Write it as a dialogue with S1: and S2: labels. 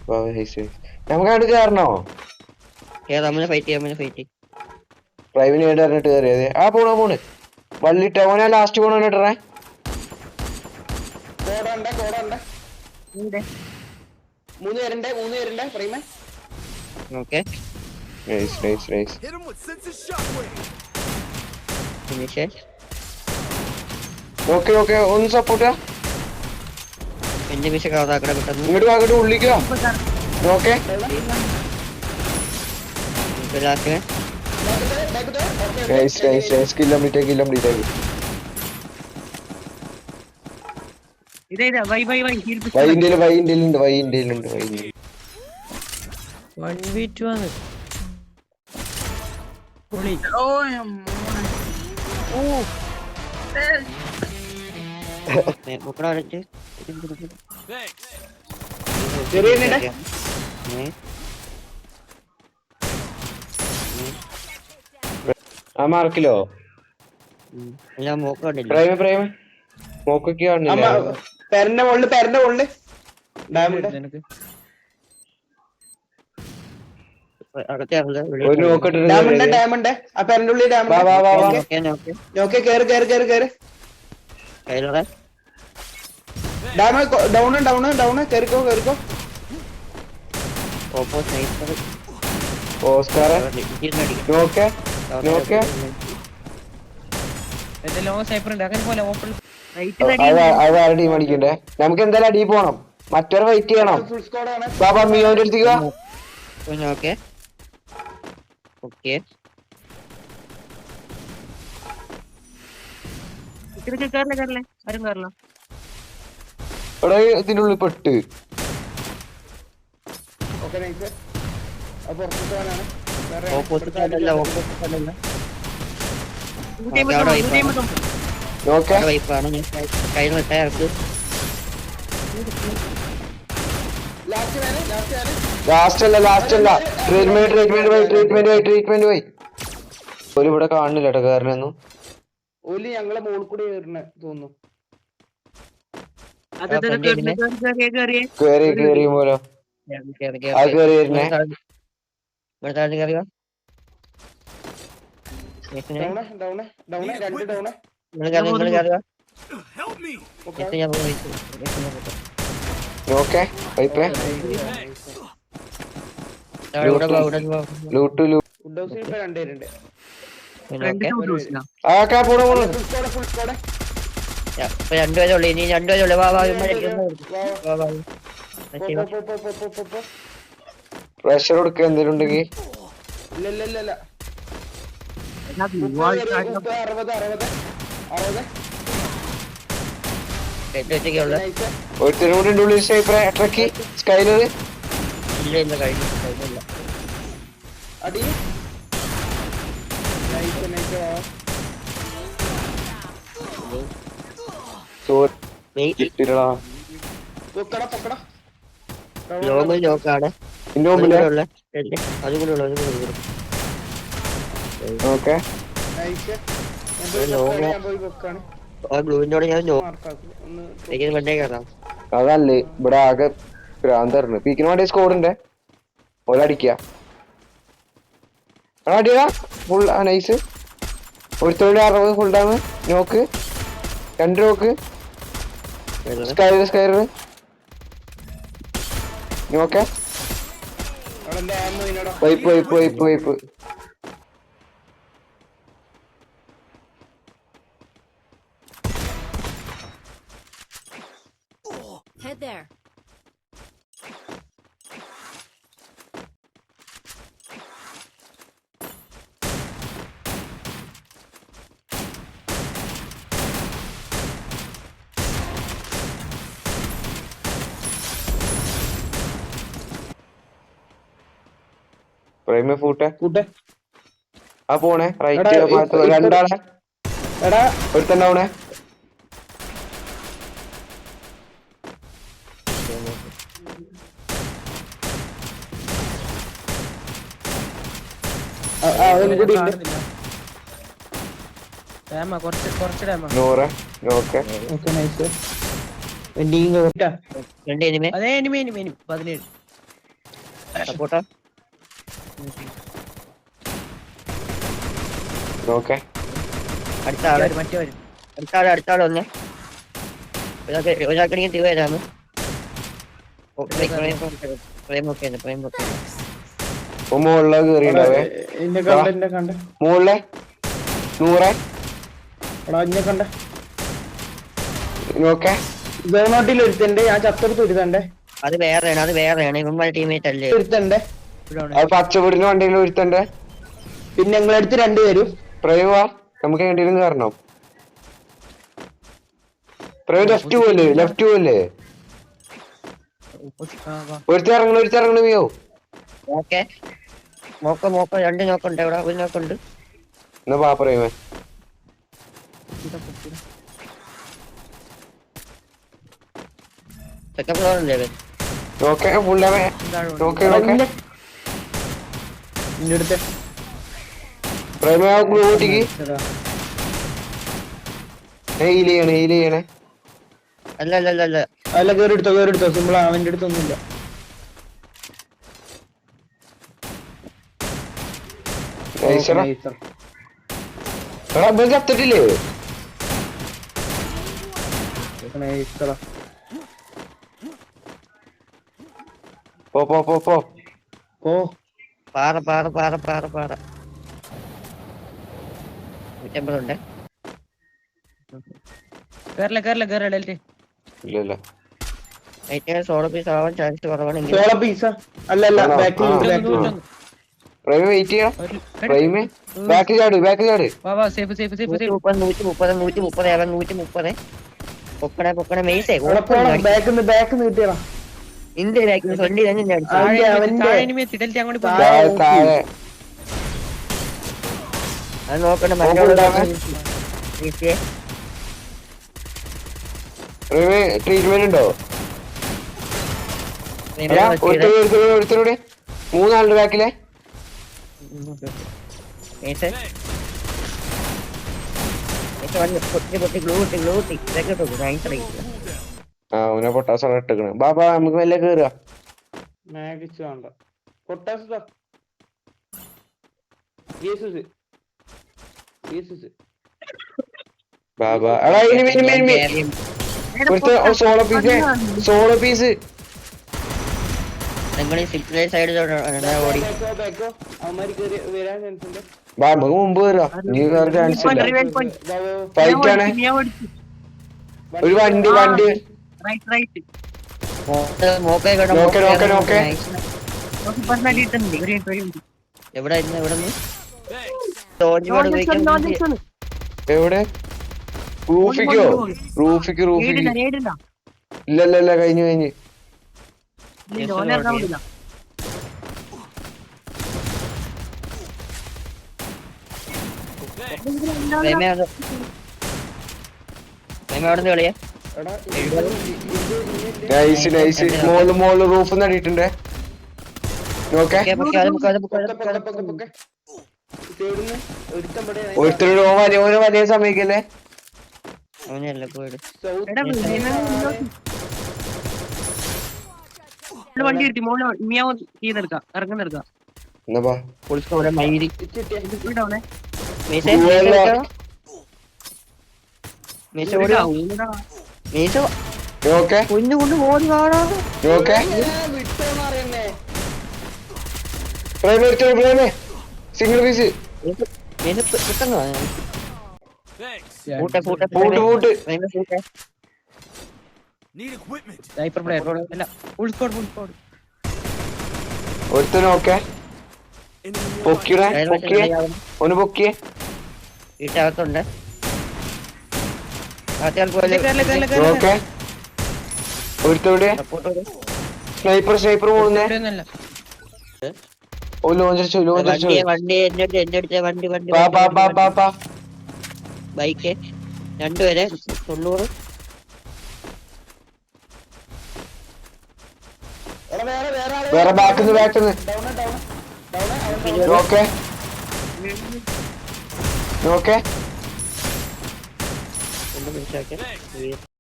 S1: നമുക്ക് അങ്ങോട്ട് കയറണോ? പ്രൈവിന് വേണ്ടി പറഞ്ഞിട്ട് കയറിയത്. ആ പോണ് വള്ളിട്ട ഓനാ ലാസ്റ്റ് പോണോട്ടെ.
S2: മൂന്ന് പേരുണ്ട് പ്രൈമ.
S1: ഓക്കെ ഒന്ന് സപ്പോർട്ട് ഇങ്ങോട്ട് അങ്ങോട്ട് ഉള്ളിക്കോ. Okay kilometre വൈൻഡേലുണ്ട്.
S3: 1v2 ആണ്.
S1: ആ മാർക്കിലോ പ്രൈമ മോക്കൊക്കെ
S2: പെരന്റെ മുകളില് ഡാമുണ്ട്. ഡാമുണ്ട് ആ പെരന്റെ ഉള്ളിൽ ഡാമുണ്ട്. കേറ്. ഡാമ് ഡൗണ് കേറിക്കോ.
S1: ഓസ്കാർ അതാരുടെ ടീം അടിക്കണ്ടേ? നമുക്ക് എന്തായാലും അടി പോണം. മറ്റൊരു ഫൈറ്റ് ചെയ്യണം. ബാബാ മിയോന്റെ അടുത്തേക്ക് വാ. ഇവിടെ ഇതിന്റെ ഉള്ളിൽ പെട്ട് ലാസ്റ്റ് അല്ല ട്രീറ്റ്മെന്റ് പോയി. ഒരു ഇവിടെ കാണുന്നില്ല കേട്ടോ കാരണൊന്നും.
S2: ഓലി ഞങ്ങളെ മോളിൽ കൂടി തോന്നുന്നു.
S1: കേറി പോലോ അത് കേറി വരുന്നേ. ഓക്കെ
S2: രണ്ടുപേരുണ്ട്.
S3: രണ്ടുപേരുള്ളൂ. ഇനി രണ്ടുപേരുള്ളൂ.
S1: പ്രഷർ കൊടുക്കുക എന്തേലും ഉണ്ടെങ്കിൽ.
S2: ഇല്ല. 60
S1: ഒരുത്തരും കൂടി ഉള്ളിൽ ട്രക്കി സ്കൈലർ
S2: അടി
S1: അതല്ലേ ഇവിടെ ആകെ ഭ്രാന്തറിന് പീക്കിന് വേണ്ടി സ്കോഡുണ്ട്. ഒരടിക്ക അടിയാ ഫുൾ നൈസ്. ഒരുത്തോടെ 60 full dam. നോക്ക് 2 നോക്ക് സ്കൈർ നോക്കെ വൈപ്പ്.
S4: Head there.
S1: പ്രൈമ ഫൂട്ടെ ആ പോണേ റൈറ്റ് രണ്ടാളെ ഒരുത്തണ്ടാവണേ.
S3: സപ്പോർട്ടോ
S1: ഓക്കെ
S3: അടുത്ത ആള് അടുത്ത ആള് ഒന്ന് ഒരാൾക്കണെങ്കിൽ തീ വരാന്ന് പ്രേം ഒക്കെ
S1: മുകളിലെ കേറിണ്ടാവേ
S2: എന്നെ കണ്ട എന്നെ കണ്ട
S1: മുകളിലെ 100
S2: എടാ എന്നെ കണ്ട
S1: ഓക്കെ
S2: ഗവൺമെന്റിൽ ഒരുത്തണ്ട് ഞാൻ ചത്തെടുത്ത് ഒരുത്തണ്ടേ
S3: അത് വേറെയാണ് ഇവന്മാരെ ടീമേറ്റ് അല്ലേ
S2: ഒരുത്തണ്ടേ
S1: അത് പച്ചപ്പൊടിന് വണ്ടിയിൽ ഒരുത്തണ്ട്
S2: പിന്നെ ഞങ്ങളടുത്ത് രണ്ടുപേരും
S1: പ്രേമ നമുക്ക് എങ്ങനെയും കയറണം പ്രേം ലെഫ്റ്റ് പോലെ ഒരുത്തിറങ്ങണ മിയോ
S3: ഓക്കെ നോക്ക രണ്ട് നോക്കുണ്ട് എവിടെ ഒരു നോക്കുണ്ട്
S1: എന്നാ പാ പ്രേമേ
S3: സെക്കൻഡ് ഫ്ലോർ അല്ലേ
S1: ഓക്കെ ഫുള്ളേ ഓക്കെ ഓക്കെ
S2: നിന്റെ അടുത്ത്
S1: പ്രേമ ഗ്ലൂട്ടിക്ക് ഹീൽ ചെയ്യണേ
S3: അല്ല
S2: അല്ല കേറെടുത്തോ സിമ്പിൾ അവന്റെ അടുത്തൊന്നുമില്ല
S1: ചത്തിട്ടില്ലേ പോ
S2: ഓ
S3: പാറ 150 കേറല്ലേ
S1: ഇല്ല
S3: സോളോ പീസ് ആവാൻ ചാൻസ് കുറവാണെങ്കിൽ
S2: സോളോ പീസ അല്ല ബാക്കിൽ
S1: പ്രേമ വെയിറ്റ് ചെയ്യണം പ്രേമ ബാക്ക് ചാട്
S3: 130 പൊക്കണ മെയ്സേ
S2: ബാക്ക് നീട്ടിയടാ
S3: ഇന്ത്യ ഫ്രണ്ടിൽ തന്നെ
S1: താഴെ
S3: അത് നോക്കണ്ട
S1: പ്രേമ ട്രീറ്റ്മെന്റ് ഉണ്ടോ ഒരുത്തരൂടെ 3 ആളുടെ ബാക്കിലെ അവനെ പൊട്ടാസോടെ ഇട്ടേക്കണ് ബാബാ നമുക്ക് മെല്ലെ കേറുക
S2: മാഗിച്ച് വേണ്ട പൊട്ടാസ്
S1: ബാബാ എടാ ഇനി സോളോ പീസ്
S3: ഓടി
S1: ബാ നമുക്ക് മുമ്പ് കയറുക ഇനി വേറെ ചാൻസ് ഇല്ല ഫൈറ്റ് ആണ് ഒരു വണ്ടി എവിടെ റൂഫിക്ക് ഇല്ല കഴിഞ്ഞു
S3: കളിയാ
S1: നൈസ് മോള് റൂഫ് നടിയിട്ടുണ്ട് ഓക്കെ ഒരുത്തരോട് വലിയ സമയക്കല്ലേ
S3: അവനല്ല പോയിട്ട്
S4: വണ്ടി കിട്ടി മോള് മിയാവ് ചെയ്തെടുക്കാം ഇറങ്ങുന്നെടുക്കാം
S1: എന്നാ
S3: മയിരി
S1: ഓക്കെ
S3: കുഞ്ഞുകൊണ്ട് ഓടി കാണാ
S1: ഓക്കെ സിംഗിൾ പീസ് ഒരുത്തനും ഓക്കെ ഒന്ന് പൊക്കിയേ
S3: വീട്ടകത്തുണ്ട്
S1: ഓക്കെ ഒരുത്തവിടെ സ്നൈപ്പർ പോകുന്നേ
S3: വണ്ടി എന്റെ അടുത്ത് വണ്ടി ബൈക്ക് രണ്ടുപേരെ 90
S1: വേറെ ബാക്കിന്ന് ഓക്കെ
S3: ഒന്ന്